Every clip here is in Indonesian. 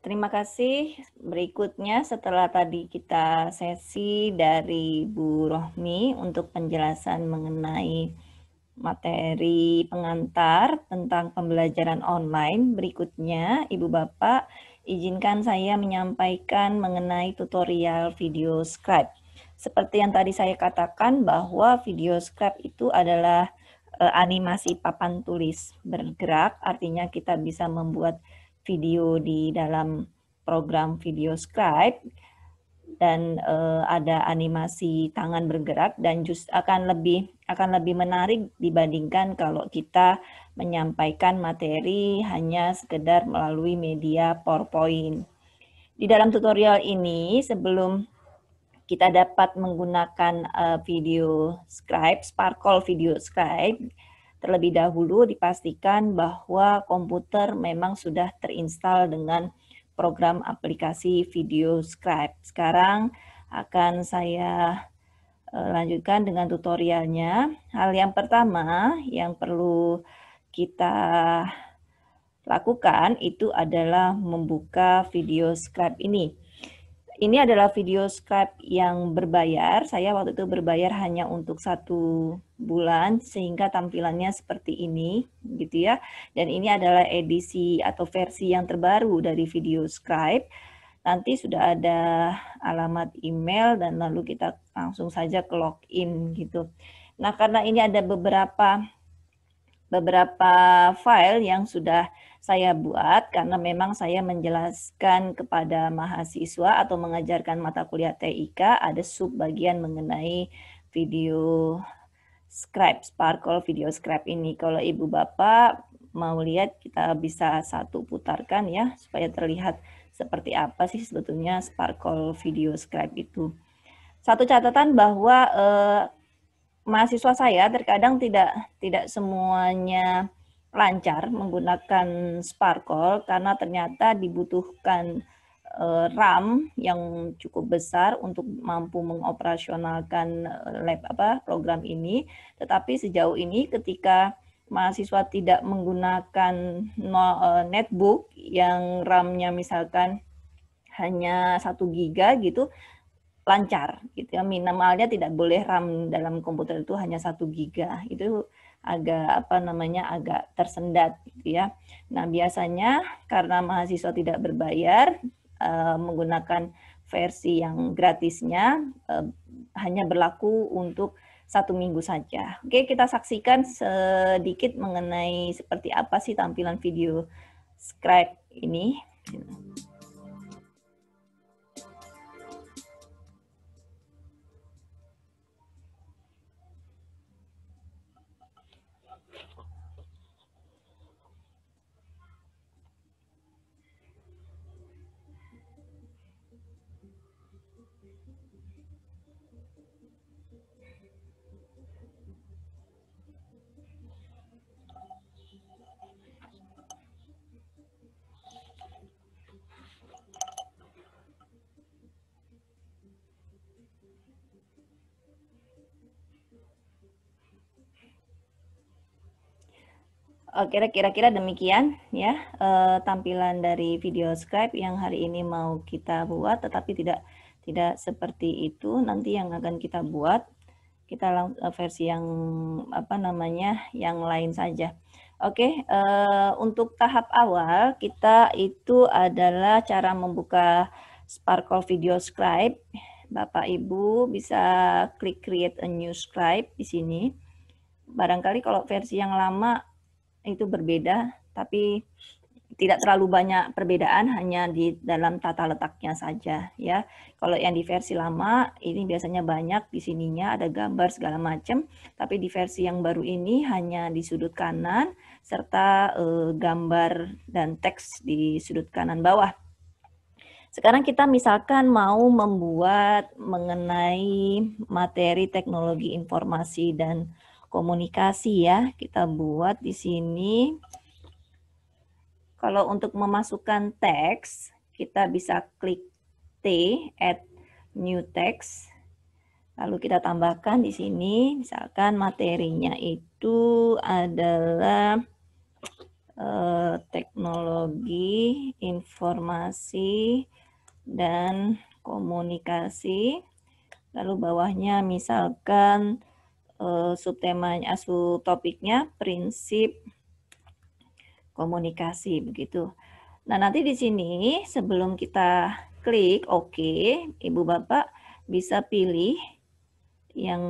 Terima kasih. Berikutnya setelah tadi kita sesi dari Bu Rohmi untuk penjelasan mengenai materi pengantar tentang pembelajaran online. Berikutnya, Ibu Bapak, izinkan saya menyampaikan mengenai tutorial video Scribe. Seperti yang tadi saya katakan bahwa video Scribe itu adalah animasi papan tulis bergerak, artinya kita bisa membuat video di dalam program video Scribe dan ada animasi tangan bergerak dan akan lebih menarik dibandingkan kalau kita menyampaikan materi hanya sekedar melalui media PowerPoint. Di dalam tutorial ini, sebelum kita dapat menggunakan video Scribe, Sparkle Video Scribe, terlebih dahulu dipastikan bahwa komputer memang sudah terinstal dengan program aplikasi video Scribe. Sekarang akan saya lanjutkan dengan tutorialnya. Hal yang pertama yang perlu kita lakukan itu adalah membuka video Scribe ini. Ini adalah video Skype yang berbayar. Saya waktu itu berbayar hanya untuk 1 bulan, sehingga tampilannya seperti ini, gitu ya. Dan ini adalah edisi atau versi yang terbaru dari video Skype. Nanti sudah ada alamat email dan lalu kita langsung saja ke login, gitu. Nah, karena ini ada beberapa file yang sudah saya buat karena memang saya menjelaskan kepada mahasiswa atau mengajarkan mata kuliah TIK ada subbagian mengenai video Scribe, Sparkle video Scribe ini. Kalau Ibu Bapak mau lihat kita bisa satu putarkan ya supaya terlihat seperti apa sih sebetulnya Sparkle video Scribe itu. Satu catatan bahwa mahasiswa saya terkadang tidak semuanya lancar menggunakan Sparkle karena ternyata dibutuhkan RAM yang cukup besar untuk mampu mengoperasionalkan program ini. Tetapi sejauh ini ketika mahasiswa tidak menggunakan netbook yang RAM-nya misalkan hanya 1 GB gitu, lancar gitu ya, minimalnya tidak boleh RAM dalam komputer itu hanya 1 giga, itu agak tersendat gitu ya. Nah, biasanya karena mahasiswa tidak berbayar menggunakan versi yang gratisnya hanya berlaku untuk 1 minggu saja. Oke, kita saksikan sedikit mengenai seperti apa sih tampilan video Scribe ini. Kira-kira demikian ya tampilan dari video Scribe yang hari ini mau kita buat, tetapi tidak seperti itu nanti yang akan kita buat. Kita versi yang yang lain saja. Oke, untuk tahap awal kita itu adalah cara membuka Sparkle Video Scribe. Bapak Ibu bisa klik create a new scribe di sini. Barangkali kalau versi yang lama itu berbeda, tapi tidak terlalu banyak perbedaan, hanya di dalam tata letaknya saja ya. Kalau yang di versi lama ini biasanya banyak di sininya ada gambar segala macam, tapi di versi yang baru ini hanya di sudut kanan serta gambar dan teks di sudut kanan bawah. Sekarang kita misalkan mau membuat mengenai materi teknologi informasi dan komunikasi ya. Kita buat di sini. Kalau untuk memasukkan teks, kita bisa klik T, add new text. Lalu kita tambahkan di sini, misalkan materinya itu adalah teknologi, informasi, dan komunikasi. Lalu bawahnya misalkan subtemanya, subtopiknya prinsip komunikasi begitu. Nah, nanti di sini sebelum kita klik OK, Ibu Bapak bisa pilih yang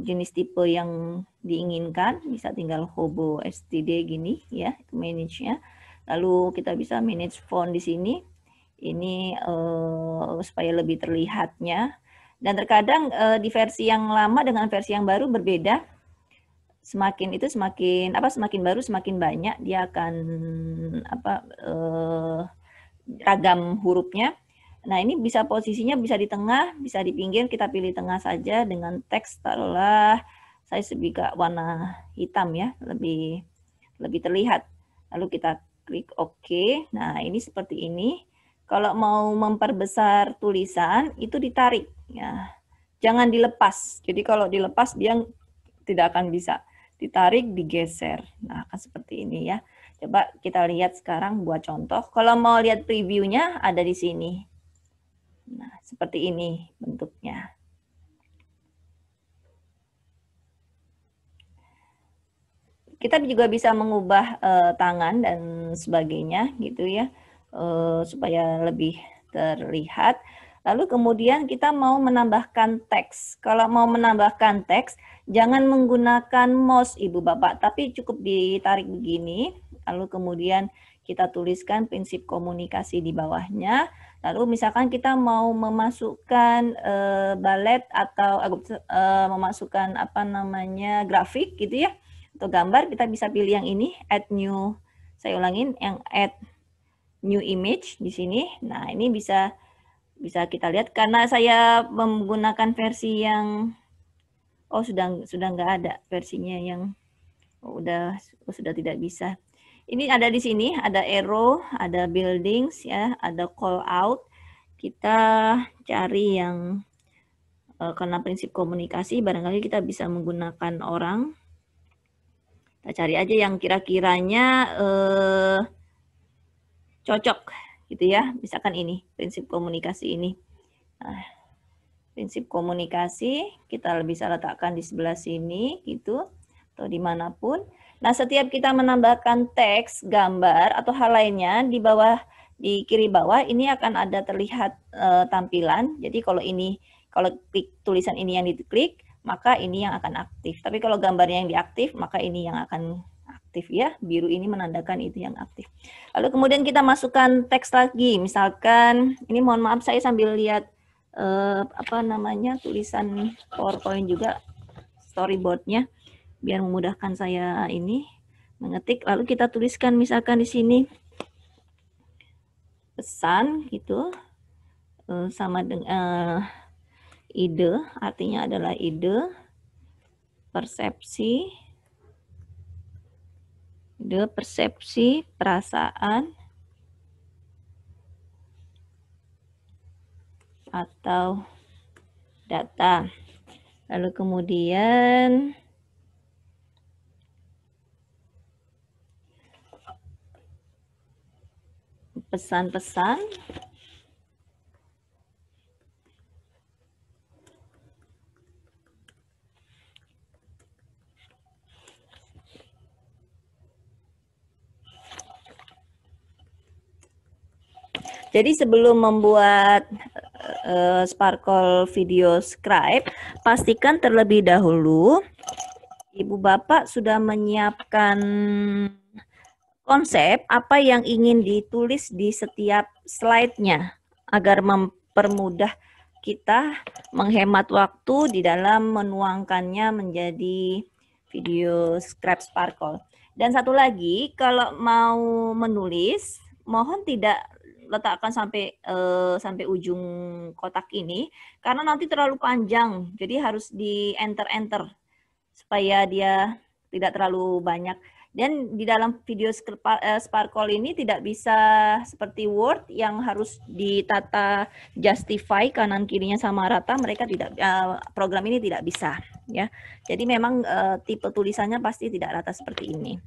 jenis tipe yang diinginkan, bisa tinggal hobo std gini ya, manage-nya. Lalu kita bisa manage font di sini. Ini supaya lebih terlihatnya. Dan terkadang di versi yang lama dengan versi yang baru berbeda. Semakin baru semakin banyak dia akan ragam hurufnya. Nah, ini bisa posisinya bisa di tengah, bisa di pinggir, kita pilih tengah saja dengan teks taruhlah saya sebika warna hitam ya, lebih terlihat. Lalu kita klik OK. Nah, ini seperti ini. Kalau mau memperbesar tulisan itu ditarik ya. Jangan dilepas. Jadi kalau dilepas dia tidak akan bisa. Ditarik, digeser. Nah, akan seperti ini ya. Coba kita lihat sekarang buat contoh. Kalau mau lihat previewnya ada di sini. Nah, seperti ini bentuknya. Kita juga bisa mengubah tangan dan sebagainya gitu ya, supaya lebih terlihat. Lalu kemudian kita mau menambahkan teks. Kalau mau menambahkan teks, jangan menggunakan mouse Ibu Bapak, tapi cukup ditarik begini. Lalu kemudian kita tuliskan prinsip komunikasi di bawahnya. Lalu misalkan kita mau memasukkan balet atau memasukkan grafik gitu ya, atau gambar, kita bisa pilih yang ini, add new. Saya ulangin, yang add new image di sini. Nah, ini bisa kita lihat karena saya menggunakan versi yang sudah nggak ada versinya yang sudah tidak bisa. Ini ada di sini, ada arrow, ada buildings ya, ada call out. Kita cari yang karena prinsip komunikasi barangkali kita bisa menggunakan orang. Kita cari aja yang kira-kiranya cocok gitu ya. Misalkan ini, prinsip komunikasi ini. Nah, prinsip komunikasi kita bisa letakkan di sebelah sini gitu atau dimanapun. Nah, setiap kita menambahkan teks, gambar atau hal lainnya di bawah, di kiri bawah ini akan ada terlihat tampilan. Jadi kalau klik tulisan ini yang diklik, maka ini yang akan aktif. Tapi kalau gambarnya yang diaktif, maka ini yang akan aktif ya. Biru ini menandakan itu yang aktif. Lalu kemudian kita masukkan teks lagi. Misalkan ini mohon maaf saya sambil lihat tulisan PowerPoint juga, storyboardnya, biar memudahkan saya ini mengetik. Lalu kita tuliskan misalkan di sini pesan gitu, sama dengan ide, artinya adalah ide, persepsi, perasaan, atau data. Lalu kemudian pesan-pesan, jadi sebelum membuat Sparkle Video Scribe, pastikan terlebih dahulu Ibu Bapak sudah menyiapkan konsep apa yang ingin ditulis di setiap slide-nya agar mempermudah kita menghemat waktu di dalam menuangkannya menjadi video scribe Sparkle. Dan satu lagi, kalau mau menulis, mohon tidak letakkan sampai ujung kotak ini karena nanti terlalu panjang. Jadi harus di enter supaya dia tidak terlalu banyak. Dan di dalam video Sparkle ini tidak bisa seperti Word yang harus ditata justify kanan kirinya sama rata. Mereka tidak, program ini tidak bisa ya. Jadi memang tipe tulisannya pasti tidak rata seperti ini.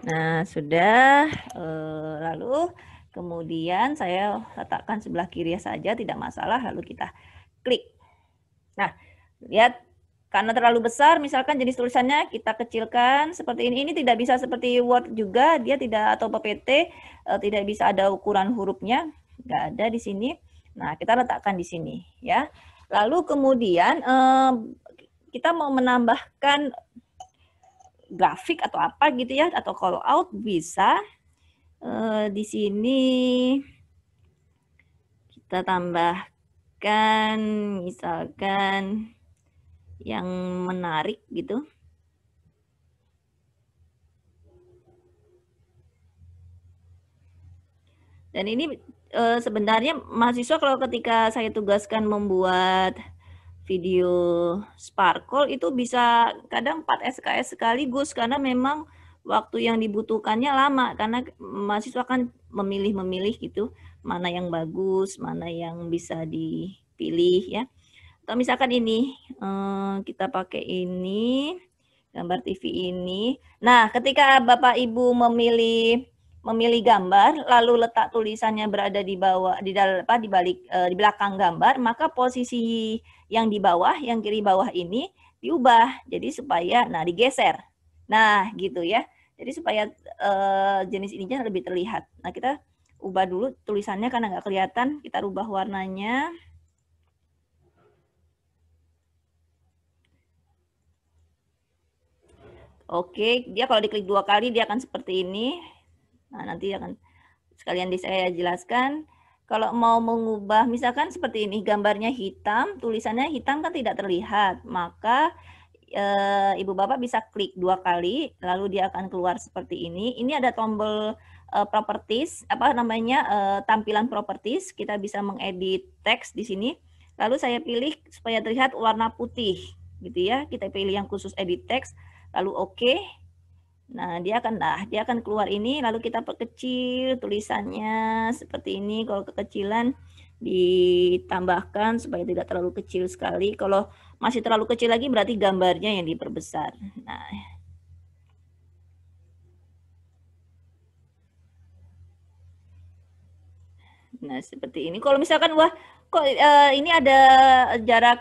Nah, sudah. Lalu kemudian saya letakkan sebelah kiri saja, tidak masalah. Lalu kita klik. Nah, lihat. Karena terlalu besar, misalkan jenis tulisannya kita kecilkan seperti ini. Ini tidak bisa seperti Word juga, dia tidak, atau PPT, tidak bisa ada ukuran hurufnya, nggak ada di sini. Nah, kita letakkan di sini ya. Lalu kemudian kita mau menambahkan grafik atau apa gitu ya, atau call out bisa. Di sini kita tambahkan misalkan yang menarik gitu. Dan ini sebenarnya mahasiswa kalau ketika saya tugaskan membuat video Sparkle itu bisa kadang 4 SKS sekaligus karena memang waktu yang dibutuhkannya lama karena mahasiswa kan memilih-memilih gitu mana yang bagus, mana yang bisa dipilih ya. Atau misalkan ini kita pakai ini gambar TV ini. Nah, ketika Bapak Ibu memilih gambar lalu letak tulisannya berada di bawah di balik di belakang gambar, maka posisi yang di bawah, yang kiri bawah ini diubah. Jadi supaya digeser. Nah, gitu ya. Jadi supaya jenis ininya lebih terlihat. Nah, kita ubah dulu tulisannya karena nggak kelihatan, kita rubah warnanya. Oke, dia kalau diklik 2 kali dia akan seperti ini. Nah, nanti akan sekalian saya jelaskan. Kalau mau mengubah, misalkan seperti ini, gambarnya hitam, tulisannya hitam kan tidak terlihat. Maka Ibu Bapak bisa klik 2 kali, lalu dia akan keluar seperti ini. Ini ada tombol properties, tampilan properties. Kita bisa mengedit teks di sini. Lalu saya pilih supaya terlihat warna putih, gitu ya. Kita pilih yang khusus edit teks, lalu oke. Nah, dia akan keluar ini, lalu kita perkecil tulisannya seperti ini. Kalau kekecilan ditambahkan supaya tidak terlalu kecil sekali. Kalau masih terlalu kecil lagi berarti gambarnya yang diperbesar. Nah, seperti ini. Kalau misalkan wah kok ini ada jarak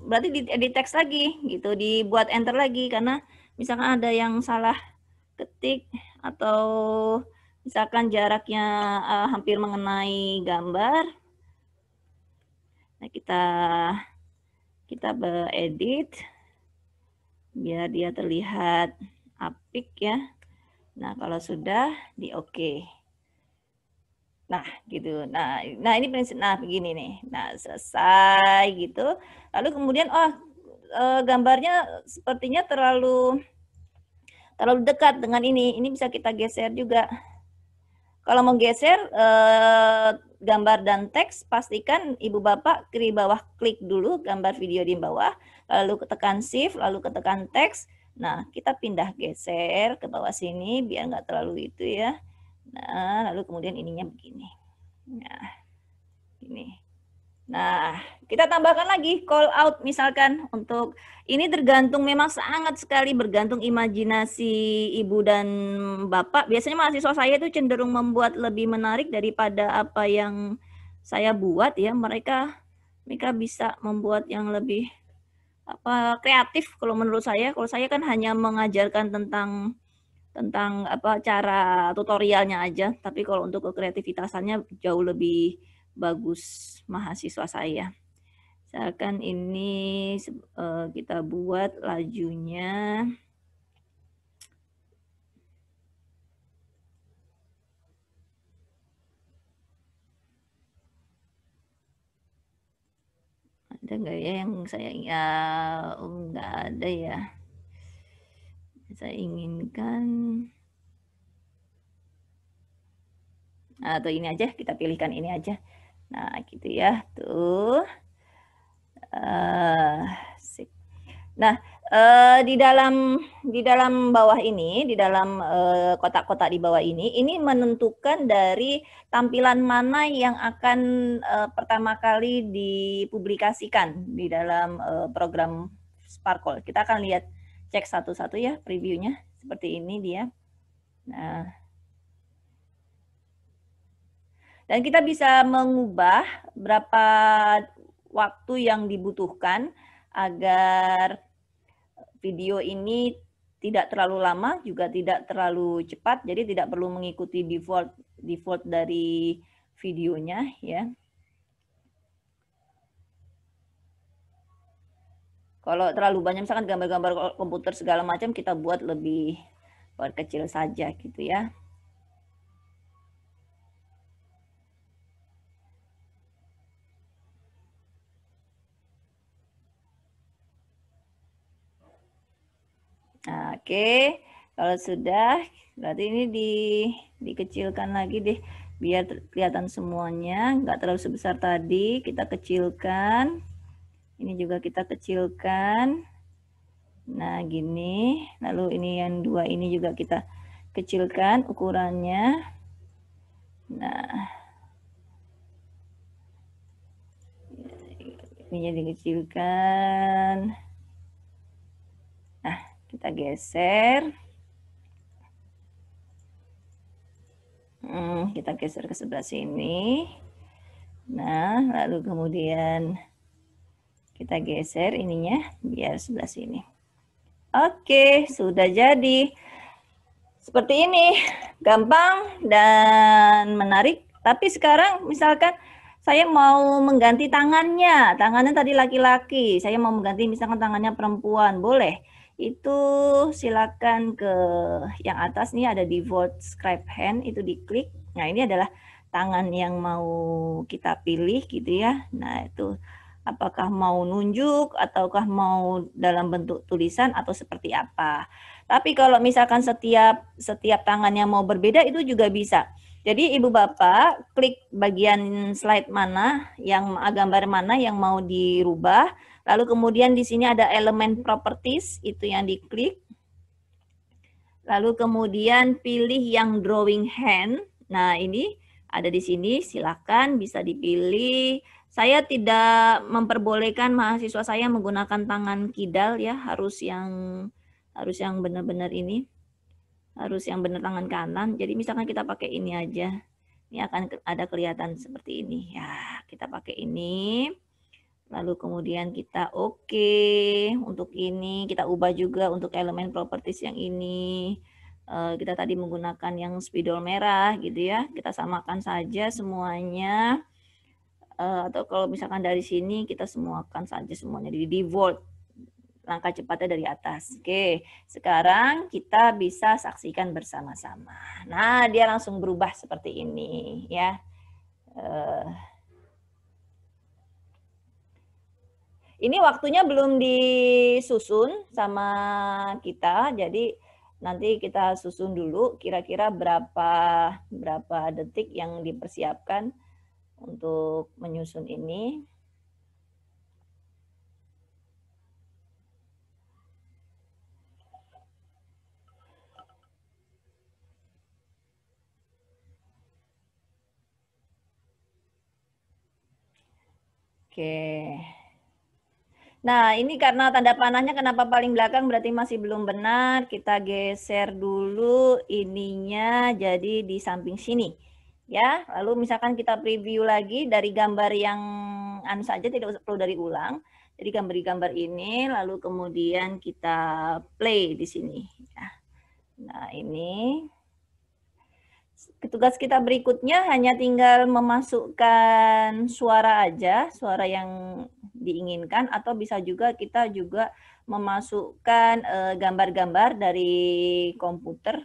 berarti di edit teks lagi gitu, dibuat enter lagi karena misalkan ada yang salah ketik atau misalkan jaraknya hampir mengenai gambar. Nah, kita edit biar dia terlihat apik ya. Nah, kalau sudah di oke. Nah, gitu. Nah, ini prinsip. Nah, begini nih. Nah, selesai gitu. Lalu kemudian gambarnya sepertinya terlalu dekat dengan ini. Ini bisa kita geser juga. Kalau mau geser gambar dan teks, pastikan Ibu Bapak kiri bawah klik dulu gambar video di bawah, lalu ketekan shift, lalu ketekan teks. Nah, kita pindah geser ke bawah sini biar nggak terlalu itu ya. Nah, lalu kemudian ininya begini. Nah, ini. Nah, kita tambahkan lagi call out misalkan untuk ini tergantung memang sangat sekali bergantung imajinasi Ibu dan Bapak. Biasanya mahasiswa saya itu cenderung membuat lebih menarik daripada apa yang saya buat ya. Mereka bisa membuat yang lebih kreatif kalau menurut saya. Kalau saya kan hanya mengajarkan tentang cara tutorialnya aja, tapi kalau untuk kreativitasannya jauh lebih bagus mahasiswa saya. Misalkan ini kita buat lajunya. Ada nggak ya yang saya nggak ada ya. Saya inginkan. Atau ini aja, kita pilihkan ini aja. Nah, gitu ya. Tuh. Sip. Nah, di dalam bawah ini, di dalam kotak-kotak di bawah ini menentukan dari tampilan mana yang akan pertama kali dipublikasikan di dalam program Sparkle. Kita akan lihat cek satu-satu ya previewnya seperti ini dia. Nah, dan kita bisa mengubah berapa waktu yang dibutuhkan agar video ini tidak terlalu lama, juga tidak terlalu cepat, jadi tidak perlu mengikuti default dari videonya ya. Kalau terlalu banyak misalkan gambar-gambar komputer segala macam, kita buat lebih kecil saja gitu ya. Nah, oke, kalau sudah, berarti ini dikecilkan lagi deh, biar kelihatan semuanya, nggak terlalu sebesar tadi, kita kecilkan. Ini juga kita kecilkan. Nah, gini. Lalu ini yang dua ini juga kita kecilkan ukurannya. Nah, ini jadi dikecilkan. Nah, kita geser. Kita geser ke sebelah sini. Nah, lalu kemudian kita geser ininya biar sebelah sini. Oke, sudah jadi. Seperti ini, gampang dan menarik. Tapi sekarang misalkan saya mau mengganti tangannya. Tangannya tadi laki-laki, saya mau mengganti misalkan tangannya perempuan, boleh. Itu silakan ke yang atas nih ada default scribe hand, itu diklik. Nah, ini adalah tangan yang mau kita pilih gitu ya. Nah, itu apakah mau nunjuk ataukah mau dalam bentuk tulisan atau seperti apa. Tapi kalau misalkan setiap tangannya mau berbeda itu juga bisa. Jadi Ibu Bapak klik bagian slide mana yang gambar mana yang mau dirubah. Lalu kemudian di sini ada elemen properties, itu yang diklik. Lalu kemudian pilih yang drawing hand. Nah, ini ada di sini, silakan bisa dipilih. Saya tidak memperbolehkan mahasiswa saya menggunakan tangan kidal ya, harus yang benar-benar ini. Harus yang benar tangan kanan. Jadi misalkan kita pakai ini aja. Ini akan ada kelihatan seperti ini. Ya, kita pakai ini. Lalu kemudian kita oke. Untuk ini kita ubah juga untuk elemen properties yang ini. Kita tadi menggunakan yang spidol merah gitu ya. Kita samakan saja semuanya. Atau kalau misalkan dari sini kita semuakan saja semuanya di default. Langkah cepatnya dari atas. Oke, sekarang kita bisa saksikan bersama-sama. Nah, dia langsung berubah seperti ini ya. Ini waktunya belum disusun sama kita, jadi nanti kita susun dulu kira-kira berapa detik yang dipersiapkan untuk menyusun ini. Oke. Nah, ini karena tanda panahnya kenapa paling belakang berarti masih belum benar. Kita geser dulu ininya jadi di samping sini. Ya, lalu misalkan kita preview lagi dari gambar yang anu saja, tidak perlu dari ulang. Jadi gambar ini, lalu kemudian kita play di sini. Ya. Nah, ini tugas kita berikutnya hanya tinggal memasukkan suara aja, suara yang diinginkan, atau bisa juga kita juga memasukkan gambar-gambar dari komputer.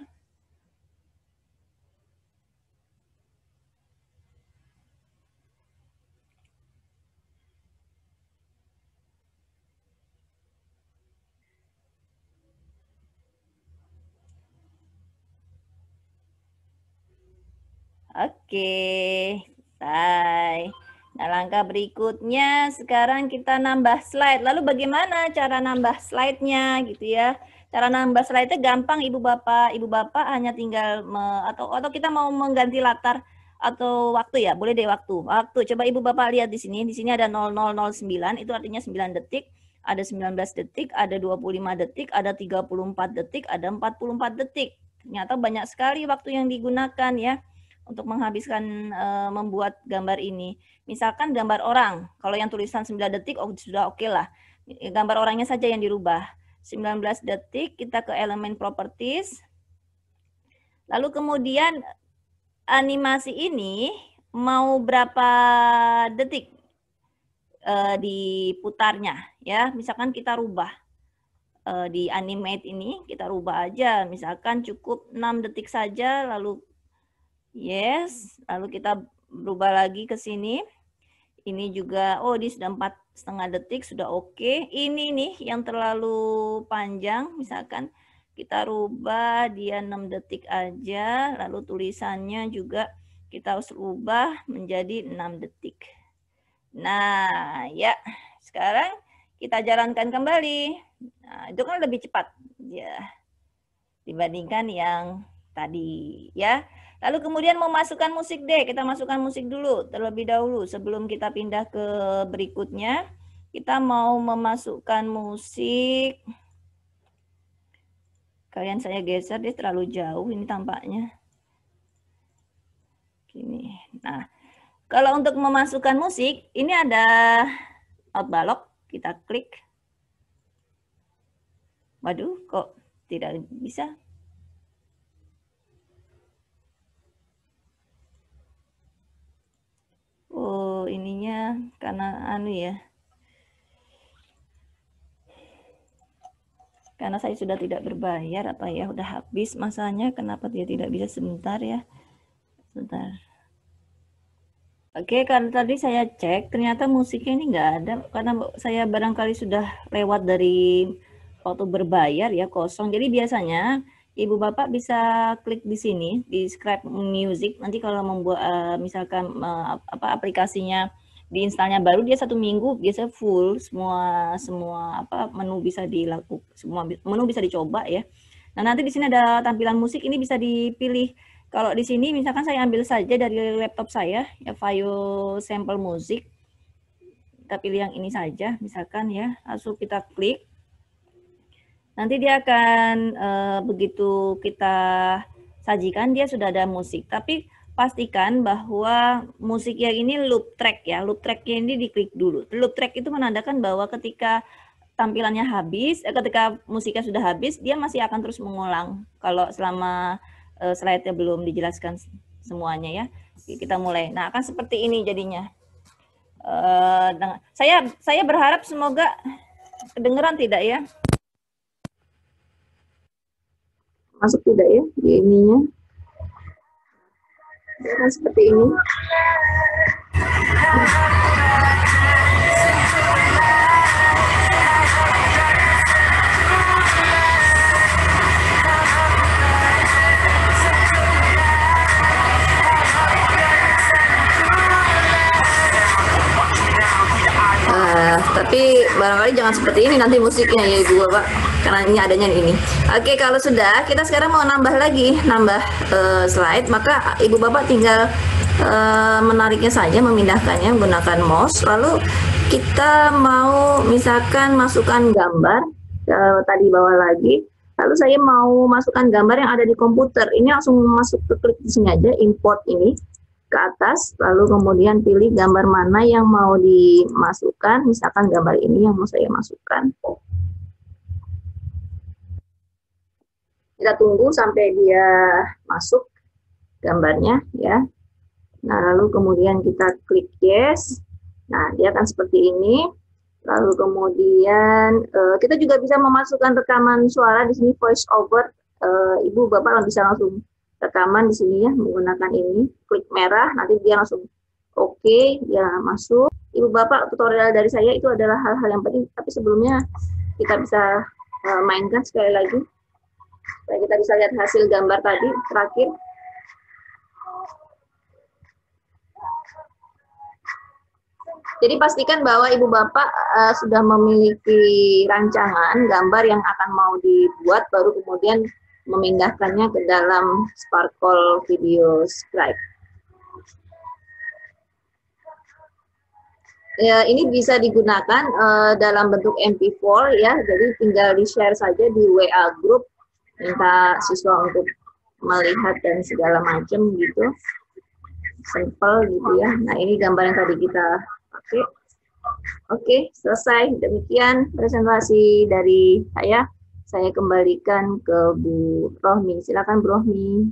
Oke, selesai. Nah, langkah berikutnya sekarang kita nambah slide. Lalu bagaimana cara nambah slide-nya gitu ya? Cara nambah slide-nya gampang Ibu Bapak. Ibu Bapak hanya tinggal atau kita mau mengganti latar atau waktu ya? Boleh deh waktu. Waktu. Coba Ibu Bapak lihat di sini. Di sini ada 0009, itu artinya 9 detik. Ada 19 detik, ada 25 detik, ada 34 detik, ada 44 detik. Ternyata banyak sekali waktu yang digunakan ya untuk menghabiskan membuat gambar ini. Misalkan gambar orang, kalau yang tulisan 9 detik sudah oke lah. Gambar orangnya saja yang dirubah. 19 detik, kita ke elemen properties. Lalu kemudian animasi ini mau berapa detik diputarnya ya. Misalkan kita rubah di animate ini, kita rubah aja. Misalkan cukup 6 detik saja, lalu yes, lalu kita berubah lagi ke sini. Ini juga, oh ini sudah 4,5 detik, sudah oke. Ini nih yang terlalu panjang, misalkan kita rubah dia 6 detik aja, lalu tulisannya juga kita harus rubah menjadi 6 detik. Nah, ya, sekarang kita jalankan kembali. Nah, itu kan lebih cepat ya dibandingkan yang tadi ya. Lalu kemudian mau masukkan musik deh, kita masukkan musik dulu terlebih dahulu sebelum kita pindah ke berikutnya. Kita mau memasukkan musik. Kalian saya geser, dia terlalu jauh ini tampaknya. Gini. Nah, kalau untuk memasukkan musik, ini ada outbalok, kita klik. Waduh, kok tidak bisa? Oh, ininya karena anu ya. Karena saya sudah tidak berbayar apa ya, udah habis masanya, kenapa dia tidak bisa sebentar ya? Sebentar. Oke, karena tadi saya cek, ternyata musiknya ini nggak ada, karena saya barangkali sudah lewat dari waktu berbayar ya, kosong. Jadi biasanya Ibu Bapak bisa klik di sini, di Scribe Music, nanti kalau membuat misalkan apa aplikasinya diinstalnya baru, dia 1 minggu biasa full, semua apa menu bisa dilakukan, semua menu bisa dicoba ya. Nah, nanti di sini ada tampilan musik, ini bisa dipilih. Kalau di sini misalkan saya ambil saja dari laptop saya ya, file sampel musik. Kita pilih yang ini saja misalkan ya, langsung kita klik. Nanti dia akan begitu kita sajikan dia sudah ada musik. Tapi pastikan bahwa musik yang ini loop track ya. Loop tracknya ini diklik dulu. Loop track itu menandakan bahwa ketika tampilannya habis, ketika musiknya sudah habis, dia masih akan terus mengulang. Kalau selama slide-nya belum dijelaskan semuanya ya. Kita mulai. Nah, akan seperti ini jadinya. Saya berharap semoga kedengeran tidak ya? Masuk tidak ya di ininya? Ya kan seperti ini. Tapi barangkali jangan seperti ini nanti musiknya ya Ibu Bapak, karena ini adanya ini. Oke, kalau sudah, kita sekarang mau nambah lagi, slide, maka Ibu Bapak tinggal menariknya saja, memindahkannya menggunakan mouse. Lalu kita mau misalkan masukkan gambar, tadi bawah lagi. Lalu saya mau masukkan gambar yang ada di komputer. Ini langsung masuk ke klik di sini aja, import ini ke atas, lalu kemudian pilih gambar mana yang mau dimasukkan, misalkan gambar ini yang mau saya masukkan. Kita tunggu sampai dia masuk gambarnya ya. Nah, lalu kemudian kita klik yes. Nah, dia akan seperti ini. Lalu kemudian kita juga bisa memasukkan rekaman suara di sini, voice over. Ibu Bapak bisa langsung rekaman di sini ya, menggunakan ini, klik merah, nanti dia langsung oke, dia masuk. Ibu Bapak, tutorial dari saya itu adalah hal-hal yang penting, tapi sebelumnya kita bisa mainkan sekali lagi. Supaya kita bisa lihat hasil gambar tadi, terakhir. Jadi pastikan bahwa Ibu Bapak sudah memiliki rancangan gambar yang akan mau dibuat, baru kemudian memindahkannya ke dalam Sparkle Video Scribe. Ya, ini bisa digunakan dalam bentuk MP4 ya, jadi tinggal di-share saja di WA group, minta siswa untuk melihat dan segala macam gitu. Simple gitu ya. Nah, ini gambar yang tadi kita pakai. Oke, selesai. Demikian presentasi dari saya. Saya kembalikan ke Bu Rohmi. Silakan Bu Rohmi.